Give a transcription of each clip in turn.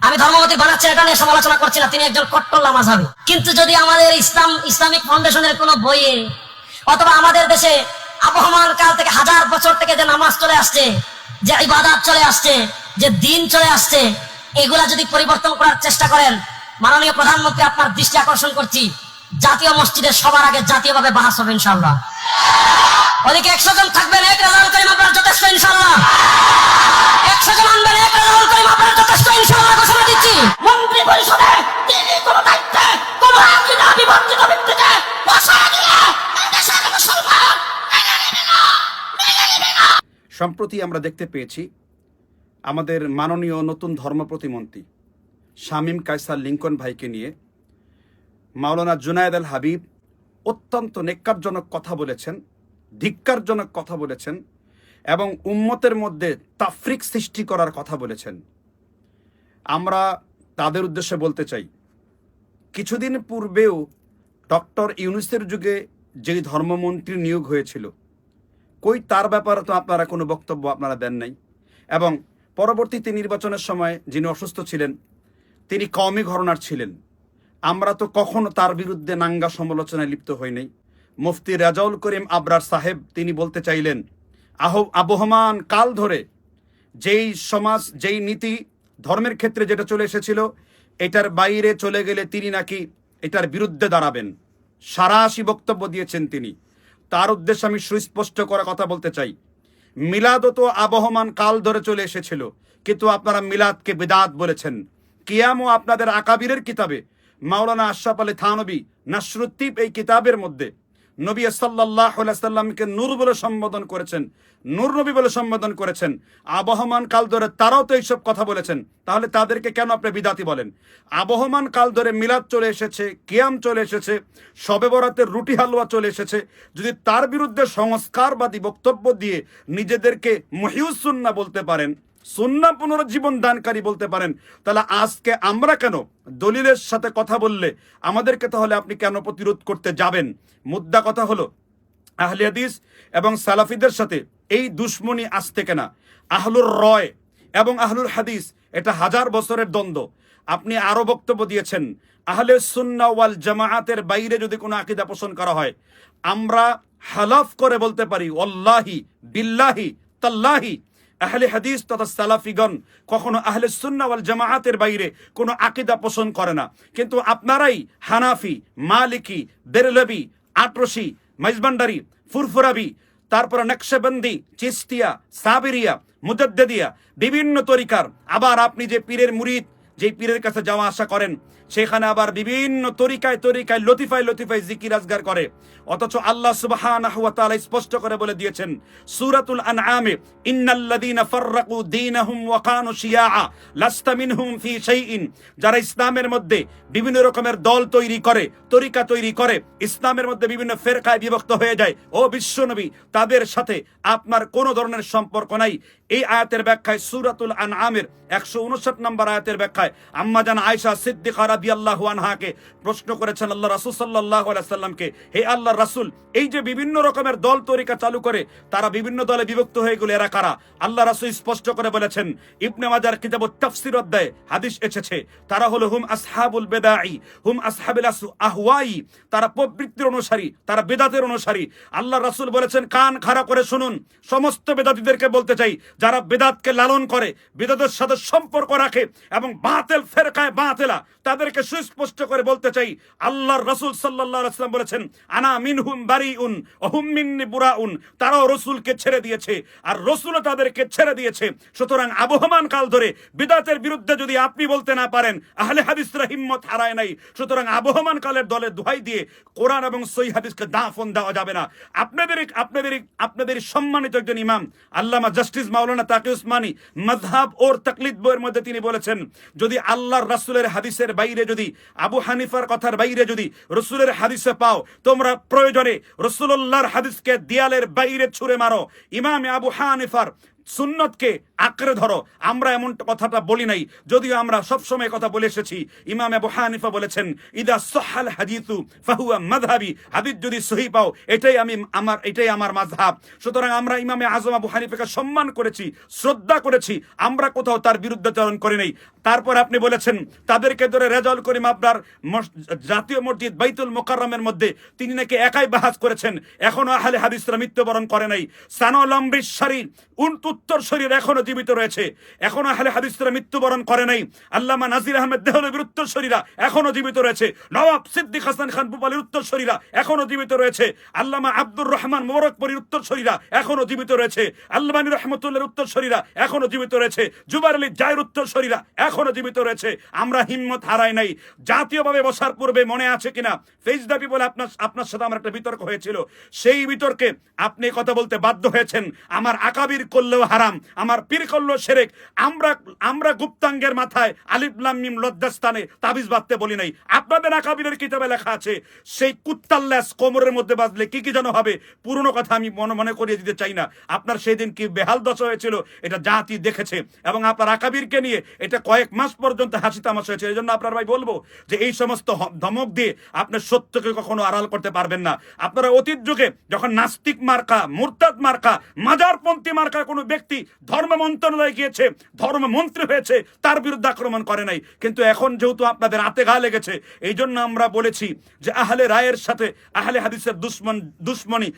আমি ধর্মমতি বানাচ্ছি এটা নিয়ে সমালোচনা করছি না, তিনি একজন কট্টর লামাযহাবী। কিন্তু যদি আমাদের ইসলামিক ফাউন্ডেশনের কোন বইয়ে অথবা আমাদের দেশে আবহমান কাল থেকে হাজার বছর থেকে যে নামাজ চলে আসছে, যে ইবাদত চলে আসছে, যে দিন চলে আসছে, এগুলা যদি পরিবর্তন করার চেষ্টা করেন, মাননীয় প্রধানমন্ত্রী আপনার দৃষ্টি আকর্ষণ করছি, জাতীয় মসজিদে সবার আগে জাতীয়ভাবে বাহাস হবে ইনশাআল্লাহ। ওদিকে 100 জন থাকবেন, এক রাজাউল করিম আপনার যথেষ্ট ইনশাআল্লাহ। 100 জন আনবেন, এক রাজাউল করিম আপনার যথেষ্ট ইনশাআল্লাহ ঘোষণা দিচ্ছি। মন্ত্রী পরিষদে তিনি কোন দায়িত্বে কোন আকীদা বিবর্জিত ব্যক্তিকে বসায় দিয়ে দেশের মুসলমান মেনে নেবে না। সম্প্রতি আমরা দেখতে পেয়েছি আমাদের মাননীয় নতুন ধর্ম প্রতিমন্ত্রী শামীম কায়সার লিংকন ভাইকে নিয়ে মাওলানা জুনায়েদ আল হাবিব অত্যন্ত নেক্কারজনক কথা বলেছেন, ধিক্কারজনক কথা বলেছেন এবং উম্মতের মধ্যে তাফরিক সৃষ্টি করার কথা বলেছেন। আমরা তাদের উদ্দেশ্যে বলতে চাই, কিছুদিন পূর্বেও ডক্টর ইউনূসের যুগে যেই ধর্মমন্ত্রী নিয়োগ হয়েছিল, কই তার ব্যাপারে তো আপনারা কোনো বক্তব্য আপনারা দেন নাই। এবং পরবর্তীতে নির্বাচনের সময় যিনি অসুস্থ ছিলেন তিনি কওমি ঘরানার ছিলেন, আমরা তো কখনো তার বিরুদ্ধে নাঙ্গা সমালোচনায় লিপ্ত হই নাই। মুফতি রেজাউল করিম আবরার সাহেব তিনি বলতে চাইলেন, আবহমান কাল ধরে যেই সমাজ যেই নীতি ধর্মের ক্ষেত্রে যেটা চলে এসেছিল, এটার বাইরে চলে গেলে তিনি নাকি এটার বিরুদ্ধে দাঁড়াবেন, সারাশি বক্তব্য দিয়েছেন তিনি। তার উদ্দেশ্যে আমি সুস্পষ্ট করা কথা বলতে চাই, মিলাদও তো আবহমান কাল ধরে চলে এসেছিল, কিন্তু আপনারা মিলাদকে বিদআত বলেছেন। কিয়ামও আপনাদের আকাবিরের কিতাবে মাওলানা আশরাফ আলী থানভী নাসরুত্তিব এই কিতাবের মধ্যে নবী সাল্লাল্লাহু আলাইহি সাল্লামকে নূর বলে সম্বোধন করেছেন, নূর নবী বলে সম্বোধন করেছেন। আবহমান কাল ধরে তারাও তো এইসব কথা বলেছেন, তাহলে তাদেরকে কেন আপনি বিদাতি বলেন? আবহমান কাল ধরে মিলাদ চলে এসেছে, কিয়াম চলে এসেছে, শবে বরাতের রুটি হালুয়া চলে এসেছে। যদি তার বিরুদ্ধে সংস্কারবাদী বক্তব্য দিয়ে নিজেদেরকে মহিউস সুন্নাহ বলতে পারেন, সুন্নাহ পুনরুজ্জীবন দানকারী বলতে পারেন, তাহলে আজকে আমরা কেন দলিলের সাথে কথা বললে আমাদেরকে তাহলে আপনি কেন প্রতিরোধ করতে যাবেন? মুদ্রা কথা হলো, আহলে হাদিস এবং সালাফিদের সাথে এই দুশ্মনী আজ থেকে না, আহলুর রয় এবং আহলুল হাদিস এটা হাজার বছরের দ্বন্দ্ব। আপনি আরো বক্তব্য দিয়েছেন, আহলে সুন্নাহ ওয়াল জামাআতের বাইরে যদি কোনো আকীদা পোষণ করা হয়, আমরা হালাফ করে বলতে পারি ওয়াল্লাহি বিল্লাহি তাল্লাহি আহলে হাদিস তথা সালাফিগণ কখনো আহলে সুন্নাহ ওয়াল জামাআতের বাইরে কোনো আকীদা পোষণ করে না। কিন্তু আপনারাই হানাফি, মালিকি, বেরলভী, আটরশি, মাইজবান্ডারি, ফুরফুরাবি, তারপরে নকশবন্দি, চিস্তিয়া, সাবিরিয়া, মুজাদ্দিদিয়া, বিভিন্ন তরিকার, আবার আপনি যে পীরের মুরিদ, যে পীরের কাছে যাওয়া আসা করেন, সেখানে আবার বিভিন্ন তরিকায় লতিফায় জিকির আজগার করে। অথচ আল্লাহ সুবহানাহু ওয়া তাআলা স্পষ্ট করে বলে দিয়েছেন সূরাতুল আনআমে, ইন্নাল্লাযীনা ফাররাকু দীনাহুম ওয়া কানু শিয়াআ লাস্তা মিনহুম ফি শাইইন, যারা ইসলামের মধ্যে বিভিন্ন রকমের দল তৈরি করে, তরিকা তৈরি করে, ইসলামের মধ্যে বিভিন্ন ফেরকায় বিভক্ত হয়ে যায়, ও বিশ্বনবী তাদের সাথে আপনার কোনো ধরনের সম্পর্ক নাই। এই আয়াতের ব্যাখ্যায় সূরাতুল আনআমের 159 নম্বর আয়াতের ব্যাখ্যায় আম্মা জান আয়েশা সিদ্দিকা রাদিয়াল্লাহু আনহাকে প্রশ্ন করেছেন আল্লাহ রাসূল সাল্লাল্লাহু আলাইহি সাল্লামকে, হে আল্লাহর রাসূল, এই যে বিভিন্ন রকমের দল তরিকা চালু করে তারা বিভিন্ন দলে বিভক্ত হয়ে গেল, এরা কারা? আল্লাহ রাসূল স্পষ্ট করে বলেছেন, ইবনে মাজার কিতাবুত তাফসীর অধ্যায়ে হাদিস এসেছে, তারা হলো হুম আসহাবুল বিদআই হুম আসহাবুল আহওয়াই, তারা প্রবৃত্তির অনুসারী, তারা বিদআতের অনুসারী। আল্লাহ রাসূল বলেছেন, কান খাড়া করে শুনুন, সমস্ত বেদাতীদেরকে বলতে চাই, যারা বেদাতকে লালন করে, বেদাতের সাথে সম্পর্ক রাখে এবং বাতিল ফেরকায় বাতিলা, তাদেরকে সুস্পষ্ট করে বলতে চাই, আল্লাহর রাসূল সাল্লাল্লাহু আলাইহি ওয়াসাল্লাম বলেছেন, আনা মিনহুম বারিউন ওয়া হুম মিন্নি বুরাউন, তারাও রাসূলকে ছেড়ে দিয়েছে আর রাসূলও তাদেরকে ছেড়ে দিয়েছে। সুতরাং আবহমান কাল ধরে বিদআতের বিরুদ্ধে যদি আপনি বলতে না পারেন, আহলে হাদিসরা হিম্মত হারায় নাই। সুতরাং আবহমান কালের দলের দোহাই দিয়ে কোরআন এবং সহিহ হাদিসকে দাফন দেওয়া যাবে না। আপনাদের সম্মানিত একজন ইমাম আল্লামা জাস্টিস মাওলানা তাকি উসমানী মাযহাব ওর তাকলিদ বইয়ের মধ্যে তিনি বলেছেন, যদি আল্লাহর রাসূলের হাদিসের বাইরে, যদি আবু হানিফার কথার বাইরে যদি রাসূলের হাদিসে পাও, তোমরা প্রয়োজনে রাসূলুল্লাহর হাদিসকে দেয়ালের বাইরে ছুঁড়ে মারো। ইমাম আবু হানিফার সুন্নতকে আঁকড়ে ধরো। আমরা এমন কথাটা বলি নাই, যদিও আমরা সবসময় কথা বলে এসেছি। ইমাম আবু হানিফা বলেছেন, ইদা সহাল হাদিসু ফাহুয়া মাযহাবি, হাদিস যদি সহিহ পাও এটাই আমার মাযহাব। সুতরাং আমরা ইমামে আজম আবু হানিফাকে সম্মান করেছি, শ্রদ্ধা করেছি, আমরা কোথাও তার বিরুদ্ধাচরণ করি নাই। তারপর আপনি বলেছেন তাদেরকে ধরে রেজাউল করিম আপনার জাতীয় মসজিদ বাইতুল মুকাররমের মধ্যে তিনি নাকি একাই বাহাস করেছেন, এখনো আহলে হাদিসরা মৃত্যুবরণ করে নাই। সানুল অমৃতসরী উত্তর শরীর এখনো জীবিত রয়েছে, এখনো আহলে হাদিসরা মৃত্যুবরণ করে নাই। আল্লামা নাজির আহমেদ দেহলভির উত্তর শরীরা এখনো জীবিত রয়েছে, নওয়াব সিদ্দিক হাসান খান বুপালির উত্তর শরীরা এখনো জীবিত রয়েছে, আল্লামা আব্দুর রহমান মোবারকপুরীর উত্তর শরীরা এখনো জীবিত রয়েছে, আল্লামানী রহমতুল্লাহর উত্তর শরীরা এখনো জীবিত রয়েছে, জুবাইর আলী জায়ের উত্তর শরীরা এখনো জীবিত রয়েছে। আমরা হিম্মত হারাই নাই। জাতীয়ভাবে বসার পূর্বে মনে আছে কিনা ফেজ দাবি বলে আপনার সাথে আমার একটা বিতর্ক হয়েছিল, সেই বিতর্কে আপনি কথা বলতে বাধ্য হয়েছেন আমার আকাবির করলেও হারাম, আমার পীর করলেও শিরক। আমরা গুপ্তাঙ্গের মাথায় আলিফ লাম মিম লজ্জাস্থানে তাবিজ বাঁধতে বলি নাই। আপনাদের আকাবিরের কিতাবে লেখা আছে সেই কুত্তার ল্যাস কোমরের মধ্যে বাঁধলে কি কি যেন হবে, পুরনো কথা আমি মনে করিয়ে দিতে চাই না। আপনার সেই দিন কি বেহাল দশা হয়েছিল এটা জাতি দেখেছে, এবং আপনার আকাবিরকে নিয়ে এটা কয়েক মাস পর্যন্ত হাসি তামাশা হয়েছে। এই জন্য আপনার ভাই বলবো যে এই সমস্ত ধমক দিয়ে আপনি সত্যকে কখনো আড়াল করতে পারবেন না। আপনারা অতীত যুগে যখন নাস্তিক মার্কা, মুরতাদ মার্কা, মাজারপন্থী মার্কা কোনো ব্যক্তি ধর্ম মন্ত্রণালয়ে গিয়েছে, ধর্মমন্ত্রী হয়েছে, তার বিরুদ্ধে আক্রমণ করে নাই। কিন্তু এখন যেহেতু আপনাদের হাতে ঘা লেগেছে, এই জন্য আমরা বলেছি যে আহলে রায়ের সাথে আহলে হাদিসের দুশ্মনী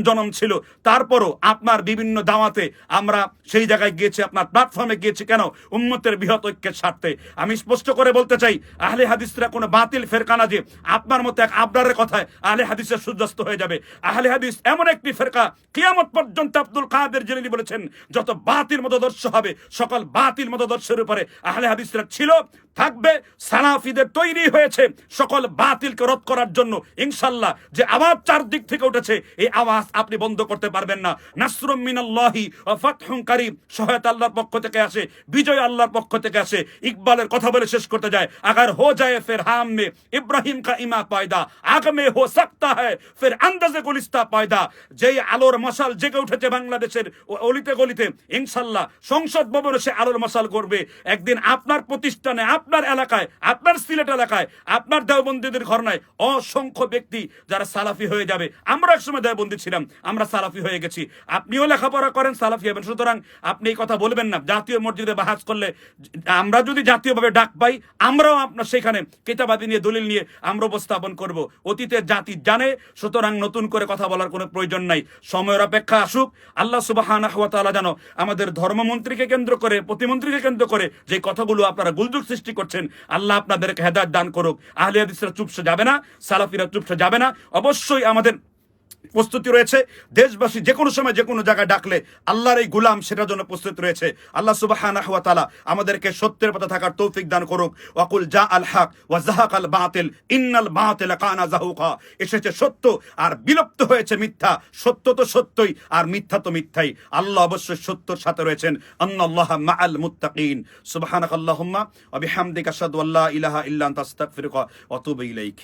জনম ছিল। তারপরও আপনার বিভিন্ন দাওয়াতে আমরা সেই জায়গায় গিয়েছি, আপনার প্ল্যাটফর্মে গিয়েছি কেন? উম্মতের বৃহৎ ঐক্যের স্বার্থে। আমি স্পষ্ট করে বলতে চাই, আহলে হাদিসরা কোনো বাতিল ফেরকা না যে আপনার মতো এক আবরারের কথায় আহলে হাদিসের সূর্যাস্ত হয়ে যাবে। আহলে হাদিস এমন একটি ফেরকা, কিয়ামত পর্যন্ত আব্দুল কাদের জিলানী বলেছেন যত বাতিল মতদর্শ হবে সকল বাতিল মতদর্শের উপরে আহলে হাদিসরা ছিল, থাকবে। সালাফিদের তৈরি হয়েছে সকল বাতিলকে রদ করার জন্য। ইনশাআল্লাহ যে আওয়াজ চারদিক থেকে উঠেছে, এই আওয়াজ আপনি বন্ধ করতে পারবেন না। নাসরুম মিনাল্লাহি ওয়া ফাতহুন কারীম, সহায়তা আল্লাহর পক্ষ থেকে আসে, বিজয় আল্লাহর পক্ষ থেকে আসে। ইকবালের কথা বলে শেষ করতে যায়, আগার হো যায় ফির হাম মে ইব্রাহিম কা ইমা পয়দা, আগ মে হো সকতা হ্যায় ফির আন্দাজে গুলিস্তা পয়দা। যেই আলোর মশাল জেগে উঠেছে বাংলাদেশের অলিতে গলিতে, ইনশাআল্লাহ সংসদ ভবনে সে আলোর মশাল করবে। একদিন আপনার প্রতিষ্ঠানে, আপনার এলাকায়, আপনার সিলেট এলাকায়, আপনার দেওবন্দীদের ঘরনায় অসংখ্য ব্যক্তি যারা সালাফি হয়ে যাবে। আমরা একসময় দেওবন্দি ছিলাম, আমরা সালাফি হয়ে গেছি। আপনিও লেখাপড়া করেন, সালাফি হবেন। সুতরাং আপনি এই কথা বলবেন না জাতীয় মসজিদে বাহাজ করলে। আমরা যদি জাতীয়ভাবে ডাক পাই, আমরাও আপনার সেখানে কিতাবাদি নিয়ে, দলিল নিয়ে আমরা উপস্থাপন করব। অতীতের জাতি জানে, সুতরাং নতুন করে কথা বলার কোনো প্রয়োজন নাই। সময়ের অপেক্ষা আসুক। আল্লাহ সুবহানাহু ওয়া তাআলা যেন আমাদের ধর্মমন্ত্রীকে কেন্দ্র করে, প্রতিমন্ত্রীকে কেন্দ্র করে যে কথাগুলো আপনারা গুলজুগ সৃষ্টি করছেন, আল্লাহ আপনাদেরকে হেদায়েত দান করুক। আহলে হাদিসরা চুপসে যাবে না, সালাফিরা চুপসে যাবে না। অবশ্যই আমাদের প্রস্তুতি রয়েছে। দেশবাসী যে কোনো সময় যে কোনো জায়গায় ডাকলে আল্লাহর এই গোলাম সেটার জন্য প্রস্তুত রয়েছে। আল্লাহ সুবহানাহু ওয়া তাআলা আমাদেরকে সত্যের পথে থাকার তৌফিক দান করুক। ওয়াকুল জা আল হক ওয়া যাহাকাল বাতিল ইন্নাল বাতিলা কানা যাহুকা। এসেছে সত্য আর বিলুপ্ত হয়েছে মিথ্যা। সত্য তো সত্যই আর মিথ্যা তো মিথ্যাই। আল্লাহ অবশ্যই সত্যর সাথে রয়েছেন। আন্নাল্লাহা মাআল মুত্তাকিন। সুবহানাকাল্লাহুম্মা ওয়া বিহামদিকা আশহাদু আল্লা ইলাহা ইল্লা আনতা আস্তাগফিরুকা ওয়া আতুবু ইলাইক।